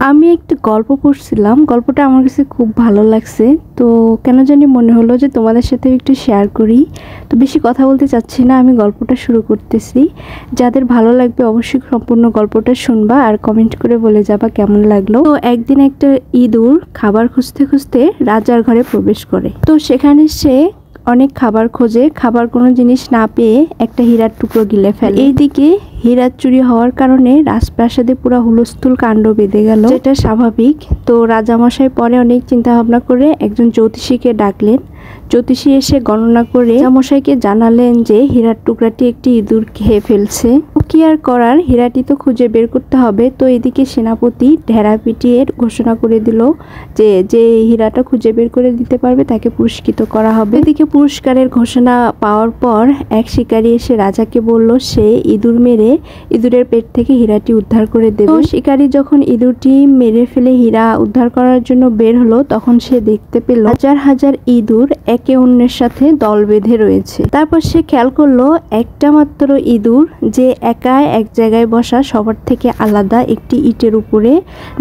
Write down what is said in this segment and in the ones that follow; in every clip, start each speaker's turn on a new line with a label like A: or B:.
A: আমি একটা গল্প পড়ছিলাম, গল্পটা আমার কাছে খুব ভালো লাগছে। তো কেন জানি মনে হলো যে তোমাদের সাথে একটু শেয়ার করি। তো বেশি কথা বলতে চাচ্ছি না, আমি গল্পটা শুরু করতেছি। যাদের ভালো লাগবে অবশ্যই সম্পূর্ণ গল্পটা শুনবা আর কমেন্ট করে বলে যাবা কেমন লাগলো। তো একদিন একটা ইঁদুর খাবার খুঁজতে খুঁজতে রাজার ঘরে প্রবেশ করে। তো সেখানে সে অনেক খাবার খোঁজে, খাবার কোনো জিনিস না পেয়ে একটা হীরার টুকরো গিলে ফেলে। এইদিকে হীরার চুরি হওয়ার কারণে রাজপ্রাসাদে পুরো হুলস্থুল কাণ্ড বেঁধে গেল, যেটা স্বাভাবিক। তো রাজামশাই পরে অনেক চিন্তা ভাবনা করে একজন জ্যোতিষীকে ডাকলেন। জ্যোতিষী এসে গণনা করে রাজামশাইকে জানালেন যে হীরার টুকরাটি একটি ইঁদুর খেয়ে ফেলছে। কি আর করার, হীরাটি তো খুঁজে বের করতে হবে। তো এদিকে সেনাপতি ঢেড়া পিটিয়ে ঘোষণা করে দিল যে যে হীরাটা খুঁজে বের করে দিতে পারবে তাকে পুরস্কৃত করা হবে। এদিকে পুরস্কারের ঘোষণা পাওয়ার পর এক শিকারী এসে রাজাকে বলল সে ইঁদুর মেরে ইঁদুরের পেট থেকে হীরাটি উদ্ধার করে দেবে। তো শিকারী যখন ইঁদুরটি মেরে ফেলে হীরা উদ্ধার করার জন্য বের হলো, তখন সে দেখতে পেল হাজার হাজার ইঁদুর একে অন্যের সাথে দল বেঁধে রয়েছে। তারপর সে খেয়াল করলো একটা মাত্র ইঁদুর যে একা এক জায়গায় বসা, সবার থেকে আলাদা একটি ইটের উপরে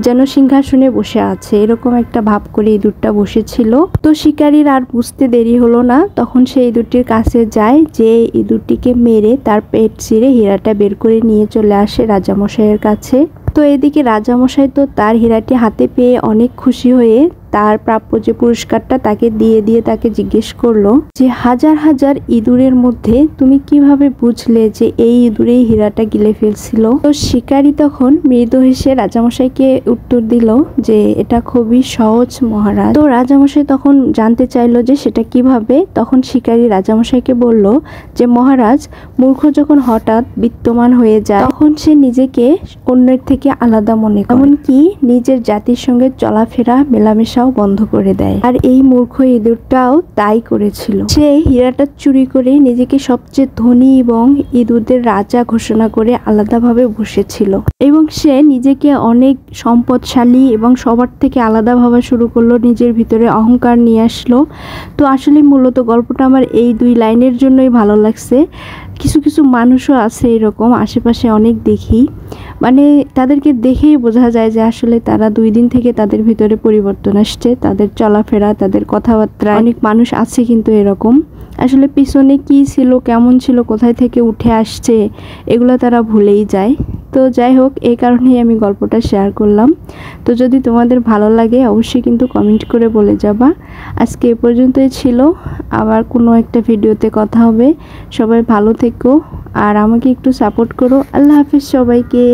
A: যেন সিংহাসনে বসে আছে, এরকম একটা ভাব করে ইঁদুরটা বসেছিল। তো শিকারীর আর বুঝতে দেরি হলো না, তখন সে ইঁদুরটির কাছে যায়, যে ইঁদুরটিকে মেরে তার পেট ছিঁড়ে হীরাটা বের করে নিয়ে চলে আসে রাজামশাইয়ের কাছে। তো এদিকে রাজামশাই তো তার হীরাটি হাতে পেয়ে অনেক খুশি হয়ে তার প্রাপ্য যে পুরস্কারটা তাকে দিয়ে তাকে জিজ্ঞেস করলো যে হাজার হাজার ইঁদুরের মধ্যে তুমি কিভাবে বুঝলে যে এই ইঁদুরেই হীরাটা গিলে ফেলছিল। তো শিকারী তখন মৃদু হেসে রাজামশাইকে উত্তর দিল যে এটা খুবই সহজ মহারাজ। তো রাজামশাই তখন জানতে চাইলো যে সেটা কিভাবে। তখন শিকারী রাজামশাইকে বলল যে মহারাজ, মূর্খ যখন হঠাৎ বিত্তমান হয়ে যায় তখন সে নিজেকে অন্যের থেকে আলাদা মনে করে, এমনকি নিজের জাতির সঙ্গে চলাফেরা মেলামেশা বন্ধ করে দেয়। আর এই মূর্খ ইঁদুরটাও তাই করেছিল। সে হীরাটা চুরি করে নিজেকে সবচেয়ে ধনী এবং ইঁদুরদের রাজা ঘোষণা করে আলাদাভাবে বসেছিল, এবং সে নিজেকে অনেক সম্পদশালী এবং সবার থেকে আলাদা ভাবা শুরু করলো, নিজের ভিতরে অহংকার নিয়ে আসলো। তো আসলে মূলত গল্পটা আমার এই দুই লাইনের জন্যই ভালো লাগছে। কিছু কিছু মানুষও আছে এরকম, আশেপাশে অনেক দেখি, মানে তাদেরকে দেখেই বোঝা যায় যে আসলে তারা 2 দিন থেকে তাদের ভিতরে পরিবর্তন আসছে, তাদের চলাফেরা, তাদের কথাবার্তা। অনেক মানুষ আছে কিন্তু এরকম, আসলে পিছনে কি ছিল, কেমন ছিল, কোথায় থেকে উঠে আসছে, এগুলো তারা ভুলেই যায়। তো যাই হোক, এই কারণেই আমি গল্পটা শেয়ার করলাম। তো যদি তোমাদের ভালো লাগে অবশ্যই কিন্তু কমেন্ট করে বলে যাবা। আজকে এ পর্যন্তই ছিল, আবার কোনো একটা ভিডিওতে কথা হবে। সবাই ভালো থেকো আর আমাকে একটু সাপোর্ট করো। আল্লাহ হাফেজ সবাইকে।